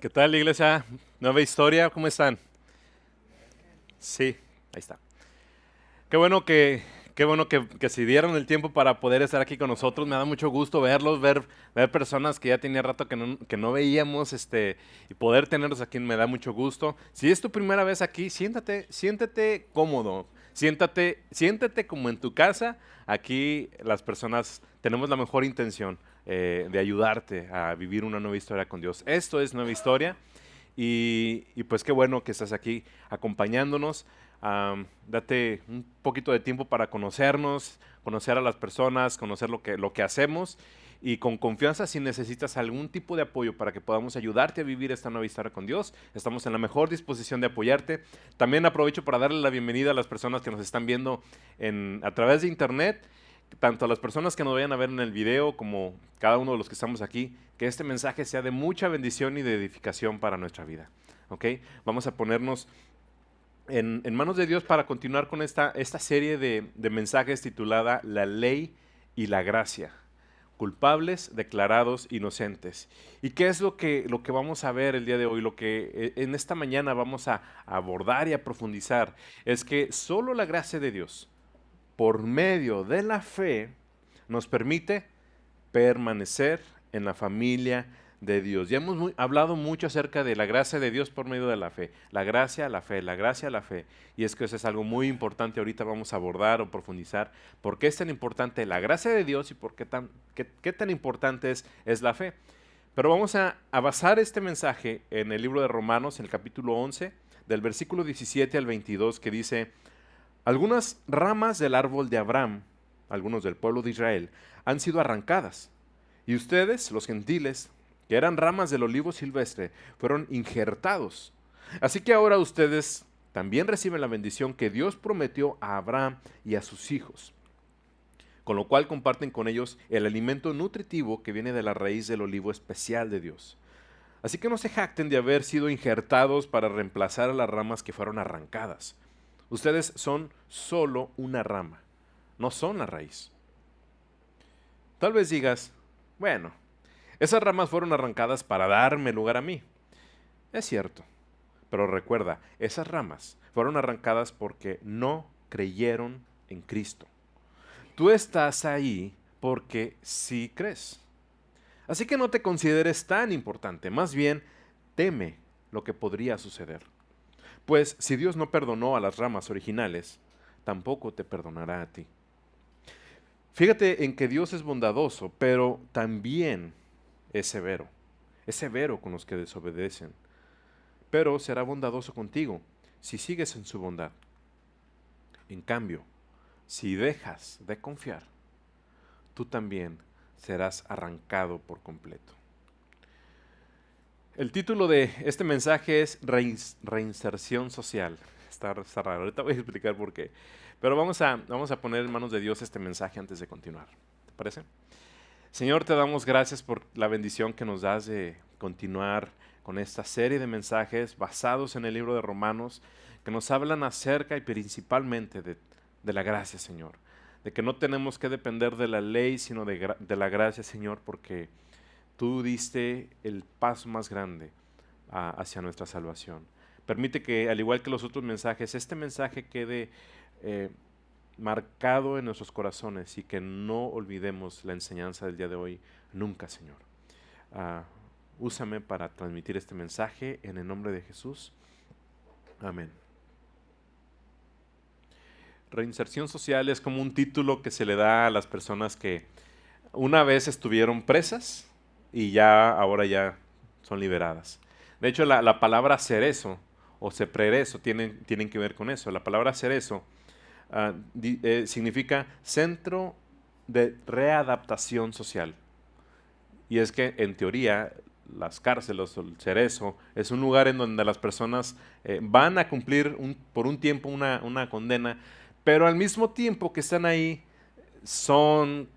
¿Qué tal, iglesia? Nueva historia, ¿cómo están? Sí, ahí está. Qué bueno que se dieron el tiempo para poder estar aquí con nosotros. Me da mucho gusto verlos, ver personas que ya tenía rato que no veíamos, y poder tenerlos aquí me da mucho gusto. Si es tu primera vez aquí, siéntate cómodo, siéntate como en tu casa. Aquí las personas tenemos la mejor intención de ayudarte a vivir una nueva historia con Dios. Esto es Nueva Historia. Y pues qué bueno que estás aquí acompañándonos. Date un poquito de tiempo para conocernos, conocer a las personas, conocer lo que hacemos y con confianza si necesitas algún tipo de apoyo para que podamos ayudarte a vivir esta nueva historia con Dios. Estamos en la mejor disposición de apoyarte. También aprovecho para darle la bienvenida a las personas que nos están viendo a través de internet, tanto a las personas que nos vayan a ver en el video como cada uno de los que estamos aquí, que este mensaje sea de mucha bendición y de edificación para nuestra vida. ¿Ok? Vamos a ponernos en manos de Dios para continuar con esta serie de mensajes titulada La Ley y la Gracia. Culpables, declarados inocentes. ¿Y qué es lo que vamos a ver el día de hoy? Lo que en esta mañana vamos a abordar y a profundizar es que solo la gracia de Dios por medio de la fe, nos permite permanecer en la familia de Dios. Ya hemos hablado mucho acerca de la gracia de Dios por medio de la fe. La gracia, la fe, la gracia, la fe. Y es que eso es algo muy importante. Ahorita vamos a abordar o profundizar por qué es tan importante la gracia de Dios y por qué tan importante es la fe. Pero vamos a basar este mensaje en el libro de Romanos, en el capítulo 11, del versículo 17 al 22, que dice: algunas ramas del árbol de Abraham, algunos del pueblo de Israel, han sido arrancadas, y ustedes, los gentiles, que eran ramas del olivo silvestre, fueron injertados. Así que ahora ustedes también reciben la bendición que Dios prometió a Abraham y a sus hijos, con lo cual comparten con ellos el alimento nutritivo que viene de la raíz del olivo especial de Dios. Así que no se jacten de haber sido injertados para reemplazar a las ramas que fueron arrancadas. Ustedes son solo una rama, no son la raíz. Tal vez digas, bueno, esas ramas fueron arrancadas para darme lugar a mí. Es cierto, pero recuerda, esas ramas fueron arrancadas porque no creyeron en Cristo. Tú estás ahí porque sí crees. Así que no te consideres tan importante, más bien teme lo que podría suceder. Pues si Dios no perdonó a las ramas originales, tampoco te perdonará a ti. Fíjate en que Dios es bondadoso, pero también es severo. Es severo con los que desobedecen, pero será bondadoso contigo si sigues en su bondad. En cambio, si dejas de confiar, tú también serás arrancado por completo. El título de este mensaje es Reinserción Social. Está raro, ahorita voy a explicar por qué. Pero vamos a poner en manos de Dios este mensaje antes de continuar. ¿Te parece? Señor, te damos gracias por la bendición que nos das de continuar con esta serie de mensajes basados en el libro de Romanos, que nos hablan acerca y principalmente de la gracia, Señor. De que no tenemos que depender de la ley, sino de la gracia, Señor, porque tú diste el paso más grande hacia nuestra salvación. Permite que, al igual que los otros mensajes, este mensaje quede marcado en nuestros corazones y que no olvidemos la enseñanza del día de hoy nunca, Señor. Úsame para transmitir este mensaje en el nombre de Jesús. Amén. Reinserción social es como un título que se le da a las personas que una vez estuvieron presas y ahora ya son liberadas. De hecho, la palabra cerezo o ceprerezo tienen que ver con eso. La palabra cerezo significa centro de readaptación social. Y es que, en teoría, las cárceles o el cerezo es un lugar en donde las personas van a cumplir por un tiempo una condena, pero al mismo tiempo que están ahí son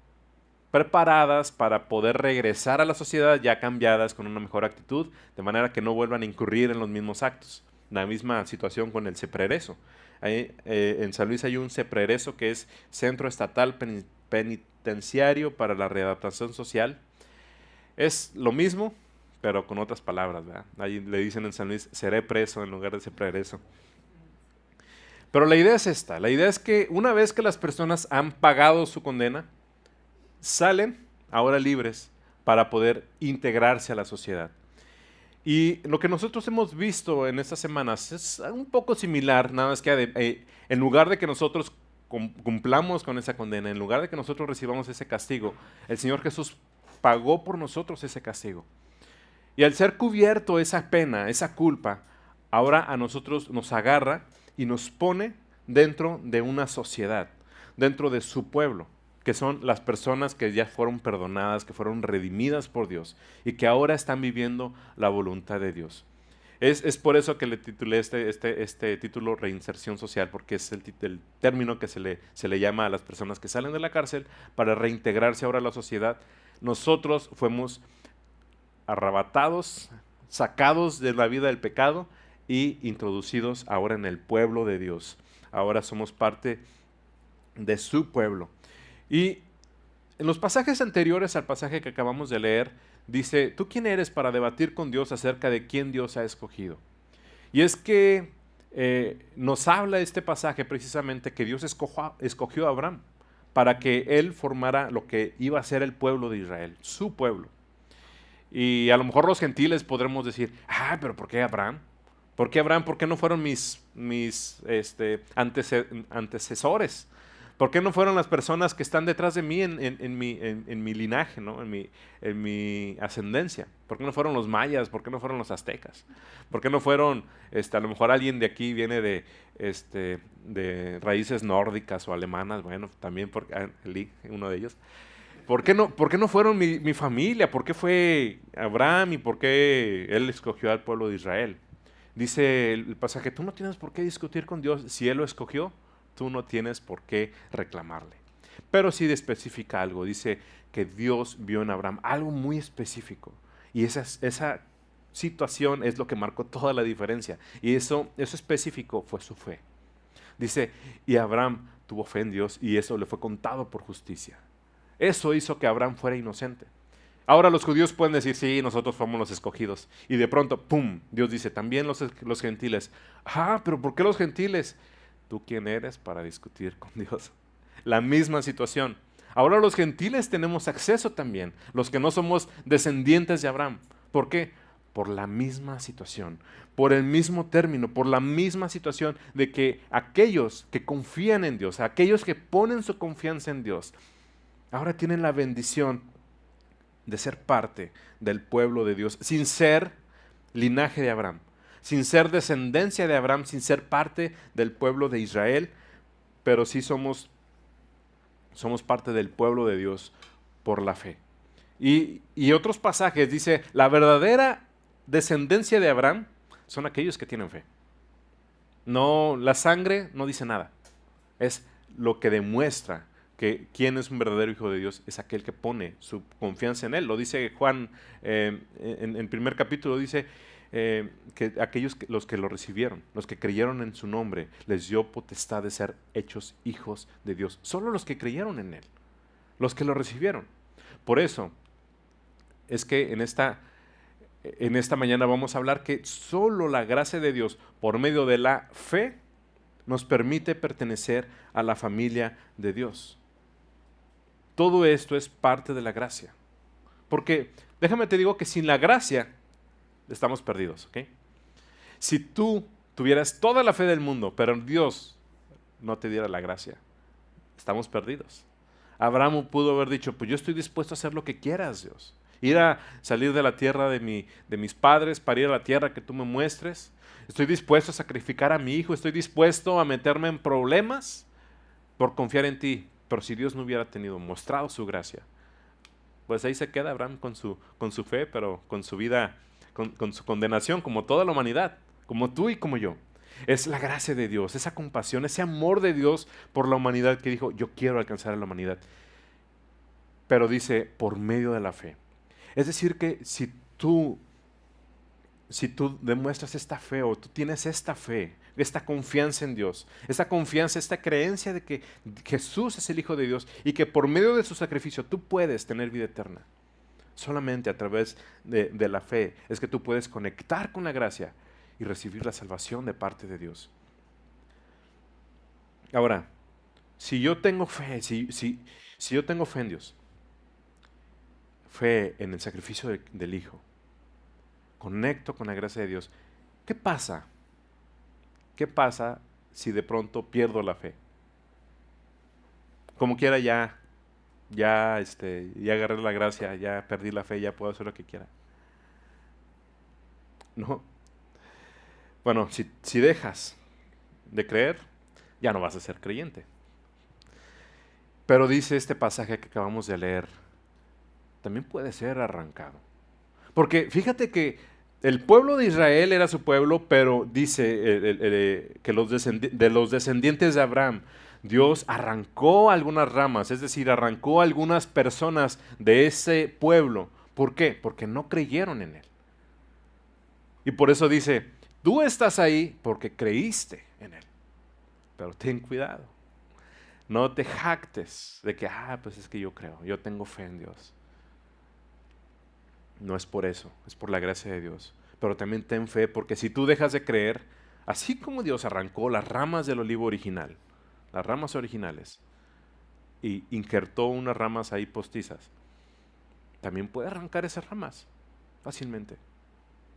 preparadas para poder regresar a la sociedad ya cambiadas con una mejor actitud, de manera que no vuelvan a incurrir en los mismos actos. La misma situación con el ceprerezo. En San Luis hay un ceprerezo que es Centro Estatal Penitenciario para la Readaptación Social. Es lo mismo, pero con otras palabras, ¿verdad? Ahí le dicen en San Luis, seré preso en lugar de ser preso. Pero la idea es esta, la idea es que una vez que las personas han pagado su condena, salen ahora libres para poder integrarse a la sociedad. Y lo que nosotros hemos visto en estas semanas es un poco similar, nada más que en lugar de que nosotros cumplamos con esa condena, en lugar de que nosotros recibamos ese castigo, el Señor Jesús pagó por nosotros ese castigo. Y al ser cubierto esa pena, esa culpa, ahora a nosotros nos agarra y nos pone dentro de una sociedad, dentro de su pueblo, que son las personas que ya fueron perdonadas, que fueron redimidas por Dios y que ahora están viviendo la voluntad de Dios. Es por eso que le titulé este título Reinserción Social, porque es el término que se le llama a las personas que salen de la cárcel para reintegrarse ahora a la sociedad. Nosotros fuimos arrebatados, sacados de la vida del pecado y introducidos ahora en el pueblo de Dios. Ahora somos parte de su pueblo. Y en los pasajes anteriores al pasaje que acabamos de leer, dice, ¿tú quién eres para debatir con Dios acerca de quién Dios ha escogido? Y es que nos habla este pasaje precisamente que Dios escogió a Abraham para que él formara lo que iba a ser el pueblo de Israel, su pueblo. Y a lo mejor los gentiles podremos decir, pero ¿por qué Abraham? ¿Por qué Abraham? ¿Por qué no fueron mis antecesores? ¿Por qué no fueron las personas que están detrás de mí en mi linaje, ¿no? en mi ascendencia? ¿Por qué no fueron los mayas? ¿Por qué no fueron los aztecas? ¿Por qué no fueron, a lo mejor alguien de aquí viene de raíces nórdicas o alemanas? Bueno, también Eli, uno de ellos. ¿Por qué no fueron mi familia? ¿Por qué fue Abraham y por qué él escogió al pueblo de Israel? Dice el pasaje, tú no tienes por qué discutir con Dios. Si Él lo escogió, tú no tienes por qué reclamarle. Pero sí especifica algo. Dice que Dios vio en Abraham algo muy específico. Y esa situación es lo que marcó toda la diferencia. Y eso específico fue su fe. Dice, y Abraham tuvo fe en Dios y eso le fue contado por justicia. Eso hizo que Abraham fuera inocente. Ahora los judíos pueden decir, sí, nosotros fuimos los escogidos. Y de pronto, ¡pum!, Dios dice, también los gentiles. Pero ¿por qué los gentiles? ¿Tú quién eres para discutir con Dios? La misma situación. Ahora los gentiles tenemos acceso también, los que no somos descendientes de Abraham. ¿Por qué? Por la misma situación, por el mismo término, por la misma situación de que aquellos que confían en Dios, aquellos que ponen su confianza en Dios, ahora tienen la bendición de ser parte del pueblo de Dios, sin ser linaje de Abraham, sin ser descendencia de Abraham, sin ser parte del pueblo de Israel, pero sí somos parte del pueblo de Dios por la fe. Y otros pasajes dice, la verdadera descendencia de Abraham son aquellos que tienen fe. No, la sangre no dice nada, es lo que demuestra que quién es un verdadero hijo de Dios es aquel que pone su confianza en Él. Lo dice Juan en el primer capítulo, dice que los que lo recibieron, los que creyeron en su nombre, les dio potestad de ser hechos hijos de Dios. Solo los que creyeron en Él, los que lo recibieron. Por eso es que en esta mañana vamos a hablar que solo la gracia de Dios, por medio de la fe, nos permite pertenecer a la familia de Dios. Todo esto es parte de la gracia. Porque, déjame te digo que sin la gracia estamos perdidos, ¿ok? Si tú tuvieras toda la fe del mundo, pero Dios no te diera la gracia, estamos perdidos. Abraham pudo haber dicho, pues yo estoy dispuesto a hacer lo que quieras, Dios. Ir a salir de la tierra de mis padres para ir a la tierra que tú me muestres. Estoy dispuesto a sacrificar a mi hijo, estoy dispuesto a meterme en problemas por confiar en ti. Pero si Dios no hubiera mostrado su gracia, pues ahí se queda Abraham con su fe, pero con su vida, con su condenación, como toda la humanidad, como tú y como yo. Es la gracia de Dios, esa compasión, ese amor de Dios por la humanidad que dijo, yo quiero alcanzar a la humanidad. Pero dice, por medio de la fe. Es decir que si tú demuestras esta fe o tú tienes esta fe, esta confianza en Dios, esta confianza, esta creencia de que Jesús es el Hijo de Dios y que por medio de su sacrificio tú puedes tener vida eterna, Solamente a través de la fe es que tú puedes conectar con la gracia y recibir la salvación de parte de Dios. Ahora, si yo tengo fe, si yo tengo fe en Dios, fe en el sacrificio del Hijo, conecto con la gracia de Dios, ¿qué pasa? ¿Qué pasa si de pronto pierdo la fe? Como quiera ya agarré la gracia, ya perdí la fe, ya puedo hacer lo que quiera. No. Bueno, si dejas de creer, ya no vas a ser creyente. Pero dice este pasaje que acabamos de leer, también puede ser arrancado. Porque fíjate que el pueblo de Israel era su pueblo, pero dice que de los descendientes de Abraham, Dios arrancó algunas ramas, es decir, arrancó algunas personas de ese pueblo. ¿Por qué? Porque no creyeron en Él. Y por eso dice, tú estás ahí porque creíste en Él. Pero ten cuidado. No te jactes de que, pues es que yo creo, yo tengo fe en Dios. No es por eso, es por la gracia de Dios. Pero también ten fe, porque si tú dejas de creer, así como Dios arrancó las ramas del olivo original, las ramas originales, y injertó unas ramas ahí postizas, también puede arrancar esas ramas fácilmente.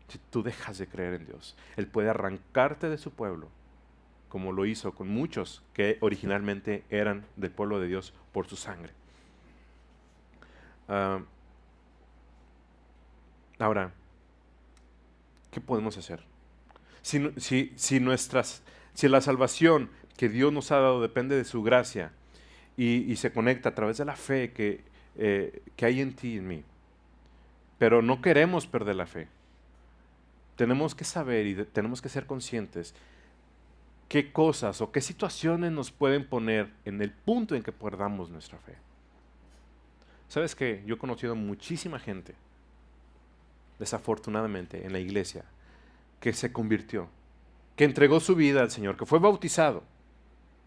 Si tú dejas de creer en Dios, Él puede arrancarte de su pueblo, como lo hizo con muchos que originalmente eran del pueblo de Dios por su sangre. Ahora, ¿qué podemos hacer? Si la salvación que Dios nos ha dado depende de su gracia y se conecta a través de la fe que hay en ti y en mí, pero no queremos perder la fe, tenemos que saber y tenemos que ser conscientes qué cosas o qué situaciones nos pueden poner en el punto en que perdamos nuestra fe. ¿Sabes qué? Yo he conocido muchísima gente, desafortunadamente, en la iglesia, que se convirtió, que entregó su vida al Señor, que fue bautizado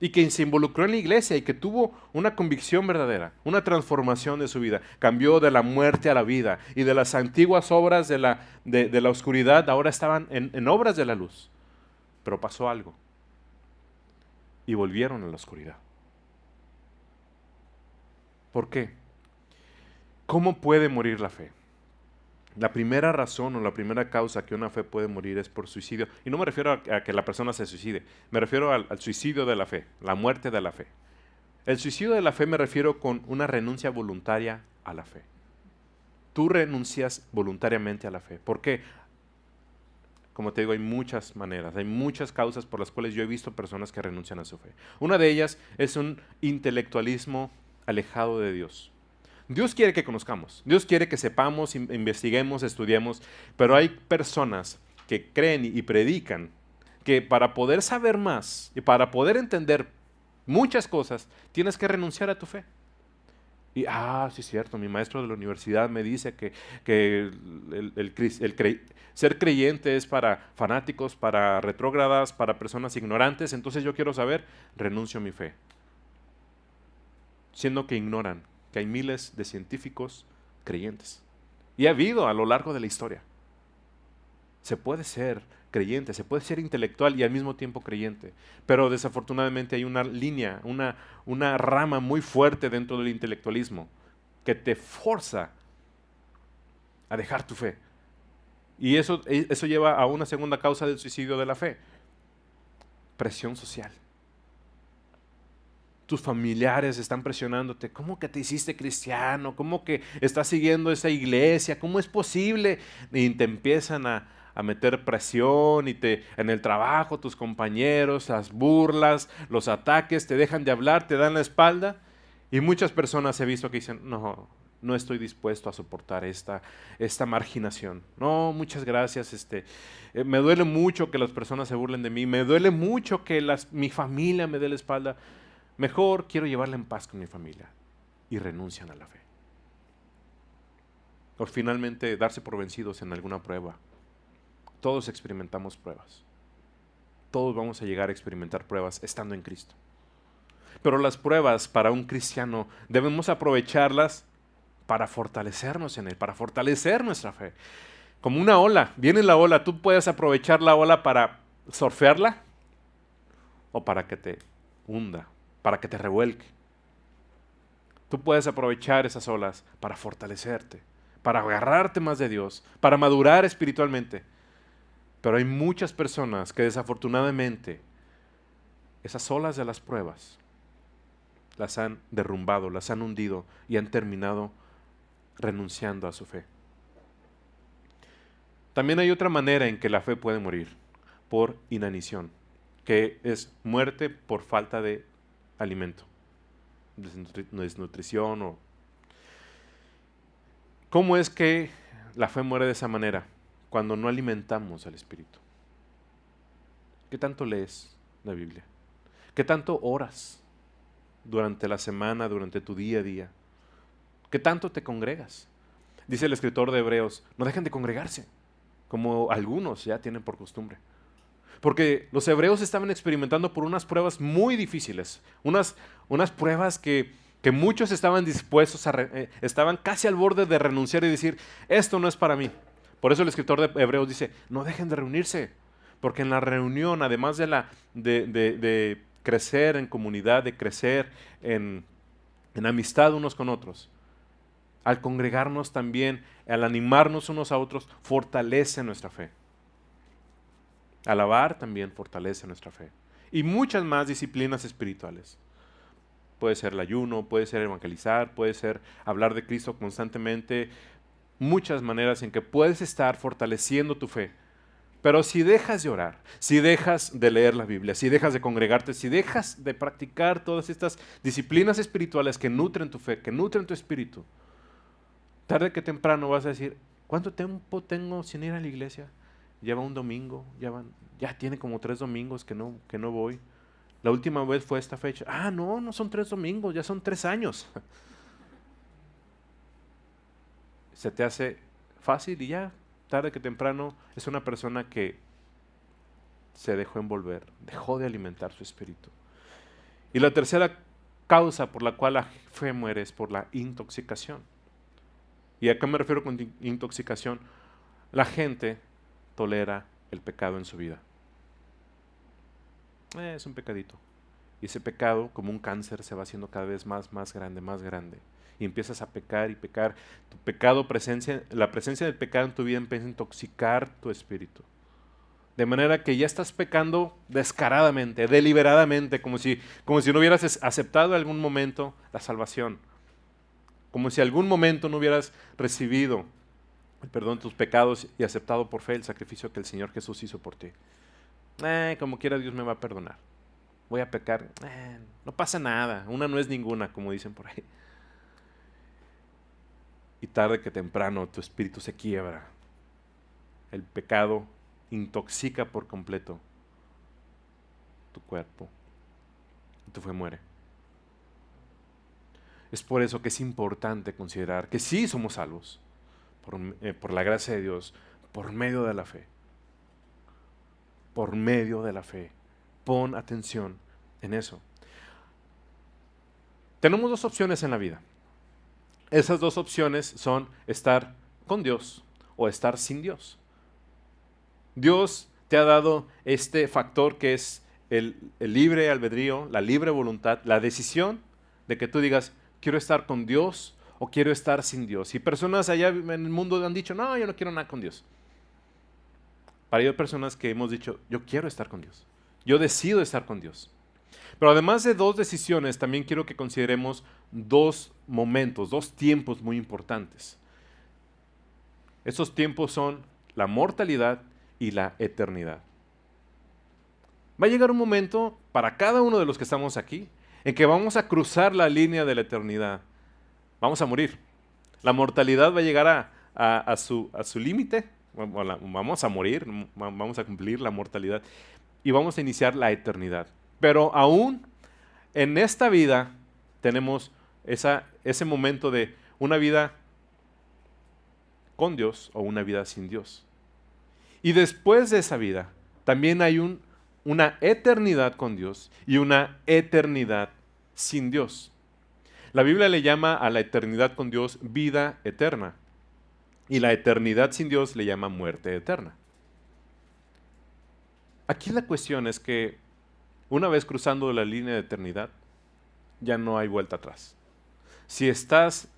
y que se involucró en la iglesia y que tuvo una convicción verdadera, una transformación de su vida. Cambió de la muerte a la vida y de las antiguas obras de la oscuridad ahora estaban en obras de la luz. Pero pasó algo y volvieron a la oscuridad. ¿Por qué? ¿Cómo puede morir la fe? La primera razón o la primera causa que una fe puede morir es por suicidio. Y no me refiero a que la persona se suicide, me refiero al suicidio de la fe, la muerte de la fe. El suicidio de la fe me refiero con una renuncia voluntaria a la fe. Tú renuncias voluntariamente a la fe. ¿Por qué? Como te digo, hay muchas maneras, hay muchas causas por las cuales yo he visto personas que renuncian a su fe. Una de ellas es un intelectualismo alejado de Dios. Dios quiere que conozcamos, Dios quiere que sepamos, investiguemos, estudiemos, pero hay personas que creen y predican que para poder saber más y para poder entender muchas cosas, tienes que renunciar a tu fe. Y, sí es cierto, mi maestro de la universidad me dice que ser creyente es para fanáticos, para retrógradas, para personas ignorantes, entonces yo quiero saber, renuncio a mi fe. Siendo que ignoran que hay miles de científicos creyentes. Y ha habido a lo largo de la historia. Se puede ser creyente, se puede ser intelectual y al mismo tiempo creyente. Pero desafortunadamente hay una línea, una rama muy fuerte dentro del intelectualismo que te forza a dejar tu fe. Y eso lleva a una segunda causa del suicidio de la fe. Presión social. Tus familiares están presionándote, ¿cómo que te hiciste cristiano? ¿Cómo que estás siguiendo esa iglesia? ¿Cómo es posible? Y te empiezan a meter presión en el trabajo, tus compañeros, las burlas, los ataques, te dejan de hablar, te dan la espalda. Y muchas personas he visto que dicen, no estoy dispuesto a soportar esta marginación. No, muchas gracias. Me duele mucho que las personas se burlen de mí, me duele mucho que mi familia me dé la espalda. Mejor quiero llevarla en paz con mi familia. Y renuncian a la fe. O finalmente darse por vencidos en alguna prueba. Todos experimentamos pruebas. Todos vamos a llegar a experimentar pruebas estando en Cristo. Pero las pruebas para un cristiano debemos aprovecharlas para fortalecernos en Él, para fortalecer nuestra fe. Como una ola, viene la ola, tú puedes aprovechar la ola para surfearla o para que te hunda, para que te revuelque. Tú puedes aprovechar esas olas para fortalecerte, para agarrarte más de Dios, para madurar espiritualmente. Pero hay muchas personas que desafortunadamente esas olas de las pruebas las han derrumbado, las han hundido y han terminado renunciando a su fe. También hay otra manera en que la fe puede morir, por inanición, que es muerte por falta de alimento, desnutrición o... ¿Cómo es que la fe muere de esa manera? Cuando no alimentamos al Espíritu. ¿Qué tanto lees la Biblia? ¿Qué tanto oras durante la semana, durante tu día a día? ¿Qué tanto te congregas? Dice el escritor de Hebreos, no dejen de congregarse, como algunos ya tienen por costumbre. Porque los hebreos estaban experimentando por unas pruebas muy difíciles, unas pruebas que muchos estaban dispuestos estaban casi al borde de renunciar y decir, esto no es para mí. Por eso el escritor de Hebreos dice, no dejen de reunirse, porque en la reunión, además de crecer en comunidad, de crecer en amistad unos con otros, al congregarnos también, al animarnos unos a otros, fortalece nuestra fe. Alabar también fortalece nuestra fe. Y muchas más disciplinas espirituales. Puede ser el ayuno, puede ser evangelizar, puede ser hablar de Cristo constantemente. Muchas maneras en que puedes estar fortaleciendo tu fe. Pero si dejas de orar, si dejas de leer la Biblia, si dejas de congregarte, si dejas de practicar todas estas disciplinas espirituales que nutren tu fe, que nutren tu espíritu, tarde que temprano vas a decir, ¿cuánto tiempo tengo sin ir a la iglesia? Lleva un domingo, ya tiene como 3 domingos que no voy. La última vez fue esta fecha. No son 3 domingos, ya son 3 años. Se te hace fácil y ya, tarde que temprano, es una persona que se dejó envolver, dejó de alimentar su espíritu. Y la tercera causa por la cual la fe muere es por la intoxicación. ¿Y a qué me refiero con intoxicación? La gente tolera el pecado en su vida. Es un pecadito. Y ese pecado, como un cáncer, se va haciendo cada vez más grande, más grande. Y empiezas a pecar y pecar. Tu pecado, la presencia del pecado en tu vida empieza a intoxicar tu espíritu. De manera que ya estás pecando descaradamente, deliberadamente, como si no hubieras aceptado en algún momento la salvación. Como si en algún momento no hubieras recibido el perdón de tus pecados y aceptado por fe el sacrificio que el Señor Jesús hizo por ti. Como quiera Dios me va a perdonar. Voy a pecar. No pasa nada. Una no es ninguna, como dicen por ahí. Y tarde que temprano tu espíritu se quiebra. El pecado intoxica por completo tu cuerpo. Y tu fe muere. Es por eso que es importante considerar que sí somos salvos. Por la gracia de Dios, por medio de la fe. Por medio de la fe. Pon atención en eso. Tenemos 2 opciones en la vida. Esas 2 opciones son estar con Dios o estar sin Dios. Dios te ha dado este factor que es el libre albedrío, la libre voluntad, la decisión de que tú digas, quiero estar con Dios o quiero estar sin Dios. Y personas allá en el mundo han dicho, no, yo no quiero nada con Dios. Para ello hay personas que hemos dicho, yo quiero estar con Dios. Yo decido estar con Dios. Pero además de 2 decisiones, también quiero que consideremos 2 momentos, 2 tiempos muy importantes. Esos tiempos son la mortalidad y la eternidad. Va a llegar un momento para cada uno de los que estamos aquí en que vamos a cruzar la línea de la eternidad. Vamos a morir. La mortalidad va a llegar a su límite. Vamos a morir, vamos a cumplir la mortalidad y vamos a iniciar la eternidad. Pero aún en esta vida tenemos ese momento de una vida con Dios o una vida sin Dios. Y después de esa vida también hay una eternidad con Dios y una eternidad sin Dios. La Biblia le llama a la eternidad con Dios vida eterna. Y la eternidad sin Dios le llama muerte eterna. Aquí la cuestión es que una vez cruzando la línea de eternidad, ya no hay vuelta atrás. Si estás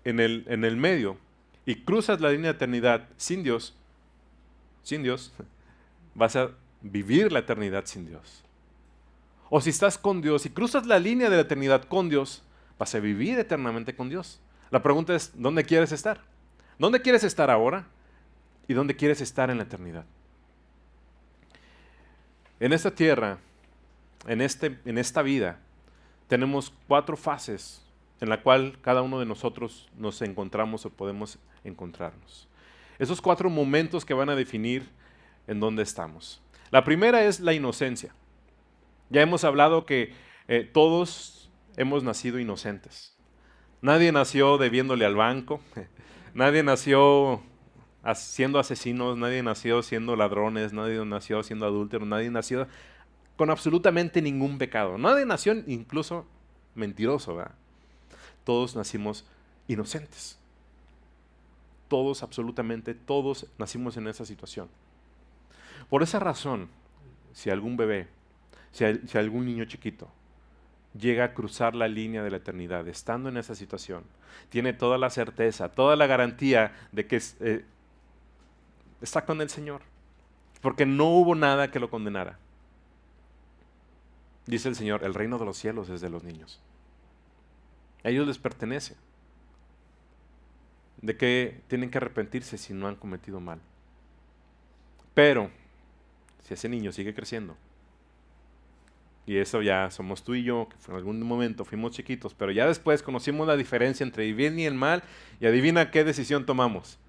en el medio y cruzas la línea de eternidad sin Dios, vas a vivir la eternidad sin Dios. O si estás con Dios y cruzas la línea de la eternidad con Dios, vas a vivir eternamente con Dios. La pregunta es, ¿dónde quieres estar? ¿Dónde quieres estar ahora? ¿Y dónde quieres estar en la eternidad? En esta tierra, en esta vida, tenemos 4 fases en la cual cada uno de nosotros nos encontramos o podemos encontrarnos. Esos 4 momentos que van a definir en dónde estamos. La primera es la inocencia. Ya hemos hablado que todos hemos nacido inocentes. Nadie nació debiéndole al banco, nadie nació siendo asesinos, nadie nació siendo ladrones, nadie nació siendo adúlteros, nadie nació con absolutamente ningún pecado. Nadie nació incluso mentiroso, ¿verdad? Todos nacimos inocentes. Todos, absolutamente todos nacimos en esa situación. Por esa razón, si algún bebé, si algún niño chiquito llega a cruzar la línea de la eternidad, estando en esa situación, tiene toda la certeza, toda la garantía de que está con el Señor, porque no hubo nada que lo condenara. Dice el Señor, el reino de los cielos es de los niños. A ellos les pertenece. ¿De qué tienen que arrepentirse si no han cometido mal? Pero, si ese niño sigue creciendo, y eso ya somos tú y yo, que en algún momento fuimos chiquitos, pero ya después conocimos la diferencia entre el bien y el mal, y adivina qué decisión tomamos.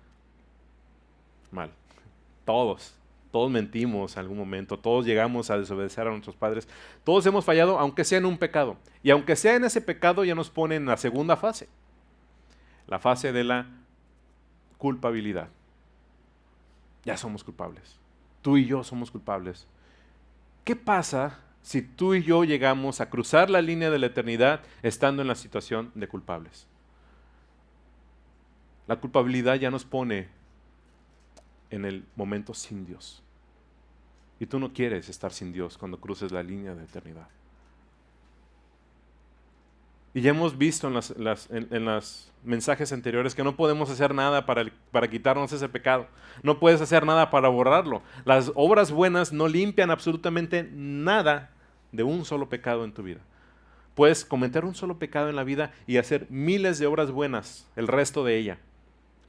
Mal. Todos mentimos en algún momento, todos llegamos a desobedecer a nuestros padres, todos hemos fallado, aunque sea en un pecado. Y aunque sea en ese pecado, ya nos pone en la segunda fase, la fase de la culpabilidad. Ya somos culpables. Tú y yo somos culpables. ¿Qué pasa si tú y yo llegamos a cruzar la línea de la eternidad estando en la situación de culpables? La culpabilidad ya nos pone en el momento sin Dios. Y tú no quieres estar sin Dios cuando cruces la línea de eternidad. Y ya hemos visto en los mensajes anteriores que no podemos hacer nada para quitarnos ese pecado. No puedes hacer nada para borrarlo. Las obras buenas no limpian absolutamente nada de un solo pecado en tu vida. Puedes cometer un solo pecado en la vida y hacer miles de obras buenas el resto de ella.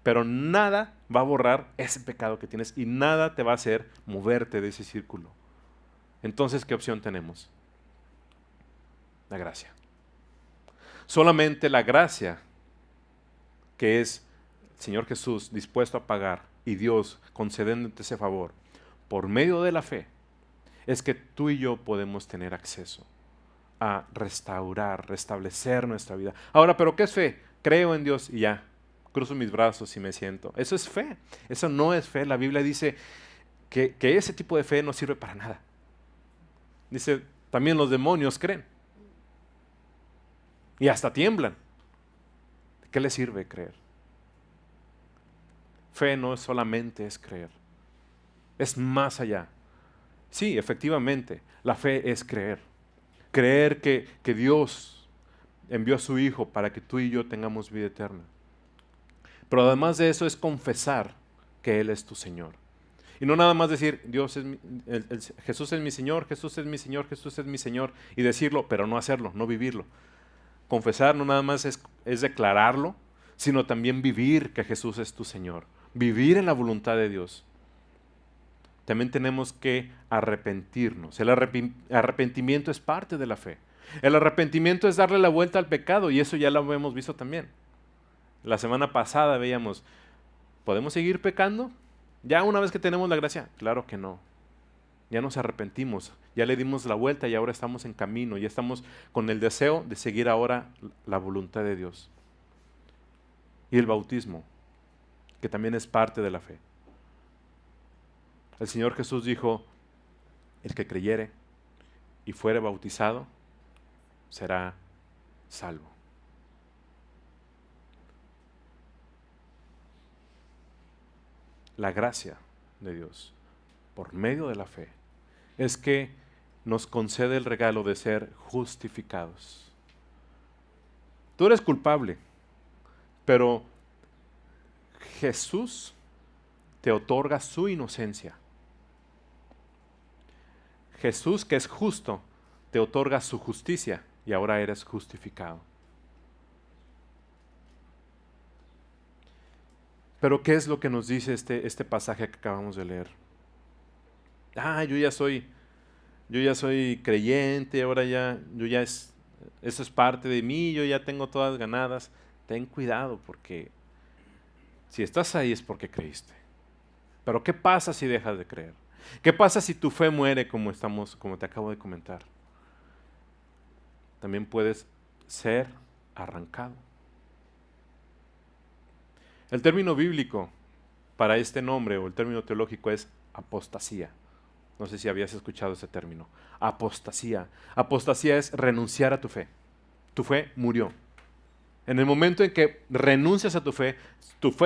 Pero nada va a borrar ese pecado que tienes y nada te va a hacer moverte de ese círculo. Entonces, ¿qué opción tenemos? La gracia. Solamente la gracia, que es el Señor Jesús dispuesto a pagar y Dios concediéndote ese favor por medio de la fe, es que tú y yo podemos tener acceso a restaurar, restablecer nuestra vida. Ahora, ¿pero qué es fe? Creo en Dios y ya. Cruzo mis brazos y me siento. Eso es fe. Eso no es fe. La Biblia dice que ese tipo de fe no sirve para nada. Dice, también los demonios creen. Y hasta tiemblan. ¿De qué les sirve creer? Fe no solamente es creer. Es más allá. Sí, efectivamente, la fe es creer. Creer que Dios envió a su Hijo para que tú y yo tengamos vida eterna. Pero además de eso es confesar que Él es tu Señor. Y no nada más decir, Jesús es mi Señor, Jesús es mi Señor, Jesús es mi Señor, y decirlo, pero no hacerlo, no vivirlo. Confesar no nada más es declararlo, sino también vivir que Jesús es tu Señor. Vivir en la voluntad de Dios. También tenemos que arrepentirnos. El arrepentimiento es parte de la fe. El arrepentimiento es darle la vuelta al pecado, y eso ya lo hemos visto también. La semana pasada veíamos, ¿podemos seguir pecando? Ya una vez que tenemos la gracia, claro que no. Ya nos arrepentimos, ya le dimos la vuelta y ahora estamos en camino, ya estamos con el deseo de seguir ahora la voluntad de Dios. Y el bautismo, que también es parte de la fe. El Señor Jesús dijo, el que creyere y fuere bautizado será salvo. la gracia de Dios por medio de la fe es que nos concede el regalo de ser justificados. Tú eres culpable, pero Jesús te otorga su inocencia. Jesús, que es justo, te otorga su justicia y ahora eres justificado. Pero ¿qué es lo que nos dice este pasaje que acabamos de leer? Yo ya soy creyente, ahora eso es parte de mí, yo ya tengo todas ganadas. Ten cuidado, porque si estás ahí es porque creíste. Pero ¿qué pasa si dejas de creer? ¿Qué pasa si tu fe muere como te acabo de comentar? También puedes ser arrancado. El término bíblico para este nombre o el término teológico es apostasía. No sé si habías escuchado ese término. Apostasía. Apostasía es renunciar a tu fe. Tu fe murió. En el momento en que renuncias a tu fe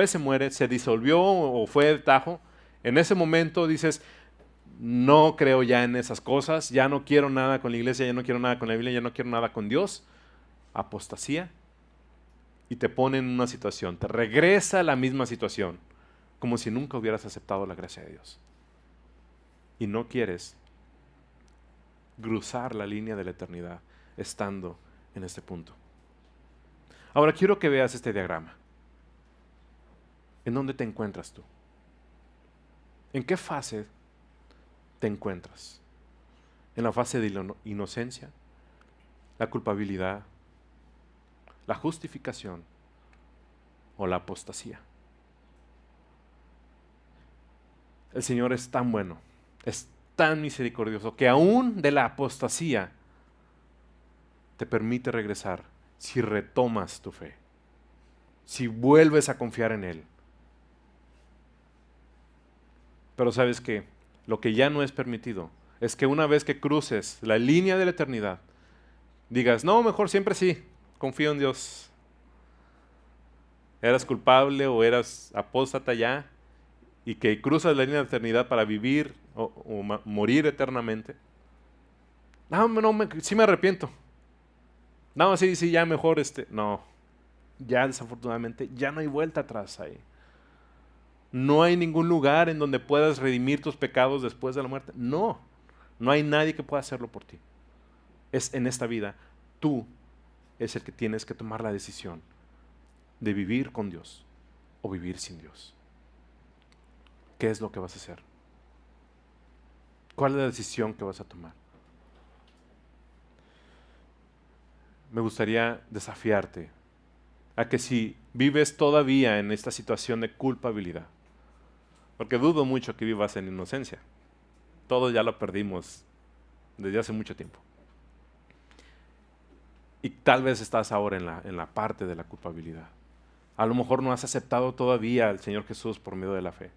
se muere, se disolvió o fue de tajo. En ese momento dices, no creo ya en esas cosas, ya no quiero nada con la iglesia, ya no quiero nada con la Biblia, ya no quiero nada con Dios. Apostasía. Y te pone en una situación, te regresa a la misma situación, como si nunca hubieras aceptado la gracia de Dios. Y no quieres cruzar la línea de la eternidad estando en este punto. Ahora quiero que veas este diagrama. ¿En dónde te encuentras tú? ¿En qué fase te encuentras? ¿En la fase de la inocencia, la culpabilidad, la justificación o la apostasía? El Señor es tan bueno, es tan misericordioso, que aún de la apostasía te permite regresar si retomas tu fe, si vuelves a confiar en Él. Pero sabes que lo que ya no es permitido es que una vez que cruces la línea de la eternidad, digas, no, mejor siempre sí, confío en Dios. Eras culpable o eras apóstata ya, y que cruzas la línea de la eternidad para vivir o morir eternamente. No, sí me arrepiento. No, sí, ya mejor no. Ya desafortunadamente ya no hay vuelta atrás ahí. No hay ningún lugar en donde puedas redimir tus pecados después de la muerte. No hay nadie que pueda hacerlo por ti. Es en esta vida, tú es el que tienes que tomar la decisión de vivir con Dios o vivir sin Dios. ¿Qué es lo que vas a hacer? ¿Cuál es la decisión que vas a tomar? Me gustaría desafiarte a que si vives todavía en esta situación de culpabilidad, porque dudo mucho que vivas en inocencia, todo ya lo perdimos desde hace mucho tiempo, y tal vez estás ahora en la parte de la culpabilidad. A lo mejor no has aceptado todavía al Señor Jesús por medio de la fe.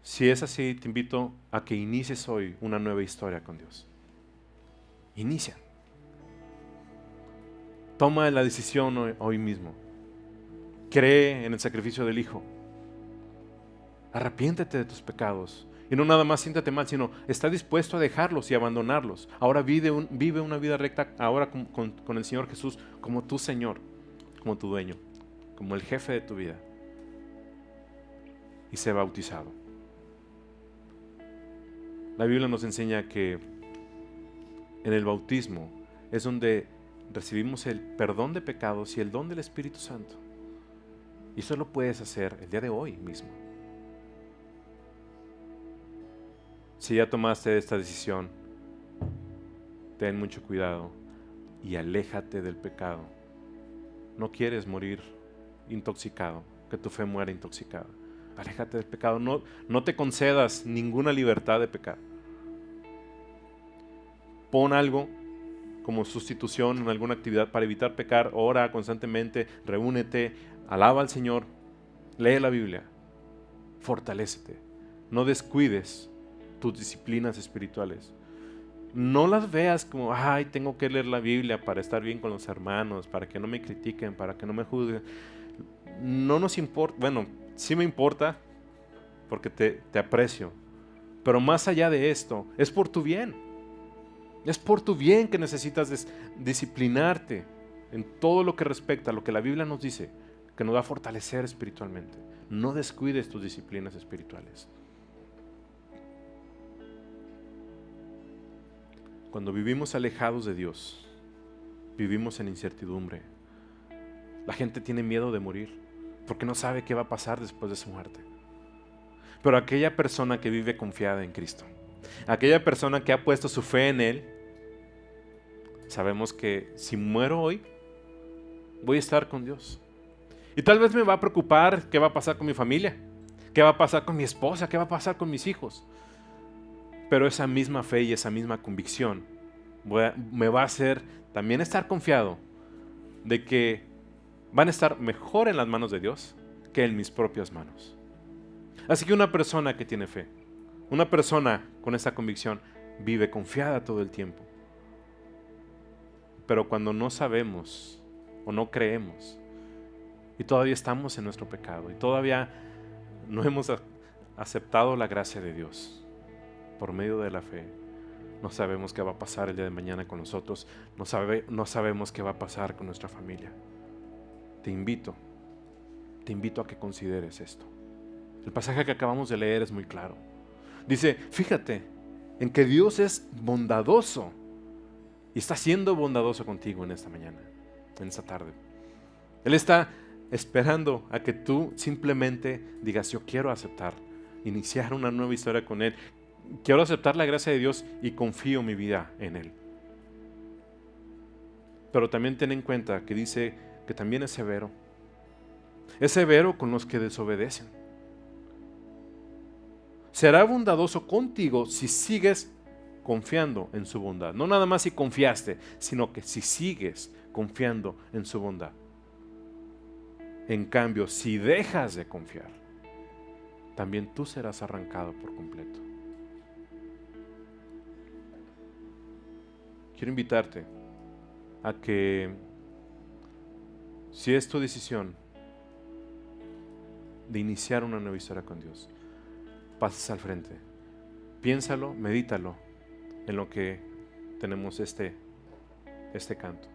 Si es así, te invito a que inicies hoy una nueva historia con Dios. Inicia. Toma la decisión hoy mismo. Cree en el sacrificio del Hijo. Arrepiéntete de tus pecados. Y no nada más siéntate mal, sino está dispuesto a dejarlos y abandonarlos. Ahora vive una vida recta ahora con el Señor Jesús como tu Señor, como tu dueño, como el jefe de tu vida. Y sé bautizado. La Biblia nos enseña que en el bautismo es donde recibimos el perdón de pecados y el don del Espíritu Santo. Y eso lo puedes hacer el día de hoy mismo. Si ya tomaste esta decisión, ten mucho cuidado y aléjate del pecado. No quieres morir intoxicado, que tu fe muera intoxicada. Aléjate del pecado, no te concedas ninguna libertad de pecar. Pon algo como sustitución en alguna actividad para evitar pecar. Ora constantemente, reúnete, alaba al Señor, lee la Biblia, fortalécete. No descuides tus disciplinas espirituales. No las veas como, tengo que leer la Biblia para estar bien con los hermanos, para que no me critiquen, para que no me juzguen. no nos importa, bueno, sí me importa porque te aprecio, pero más allá de esto, es por tu bien. Es por tu bien que necesitas disciplinarte en todo lo que respecta a lo que la Biblia nos dice, que nos va a fortalecer espiritualmente. No descuides tus disciplinas espirituales. Cuando vivimos alejados de Dios, vivimos en incertidumbre. La gente tiene miedo de morir porque no sabe qué va a pasar después de su muerte. Pero aquella persona que vive confiada en Cristo, aquella persona que ha puesto su fe en Él, sabemos que si muero hoy, voy a estar con Dios. Y tal vez me va a preocupar qué va a pasar con mi familia, qué va a pasar con mi esposa, qué va a pasar con mis hijos. Pero esa misma fe y esa misma convicción me va a hacer también estar confiado de que van a estar mejor en las manos de Dios que en mis propias manos. Así que una persona que tiene fe, una persona con esa convicción, vive confiada todo el tiempo. Pero cuando no sabemos o no creemos y todavía estamos en nuestro pecado y todavía no hemos aceptado la gracia de Dios por medio de la fe, no sabemos qué va a pasar el día de mañana con nosotros, no sabemos qué va a pasar con nuestra familia. Te invito a que consideres esto. El pasaje que acabamos de leer es muy claro. Dice, fíjate en que Dios es bondadoso y está siendo bondadoso contigo en esta mañana, en esta tarde. Él está esperando a que tú simplemente digas, yo quiero aceptar, iniciar una nueva historia con Él. Quiero aceptar la gracia de Dios y confío mi vida en Él. Pero también ten en cuenta que dice que también es severo. Es severo con los que desobedecen. Será bondadoso contigo si sigues confiando en su bondad. No nada más si confiaste, sino que si sigues confiando en su bondad. En cambio, si dejas de confiar, también tú serás arrancado por completo. Quiero invitarte a que, si es tu decisión de iniciar una nueva historia con Dios, pases al frente. Piénsalo, medítalo en lo que tenemos este canto.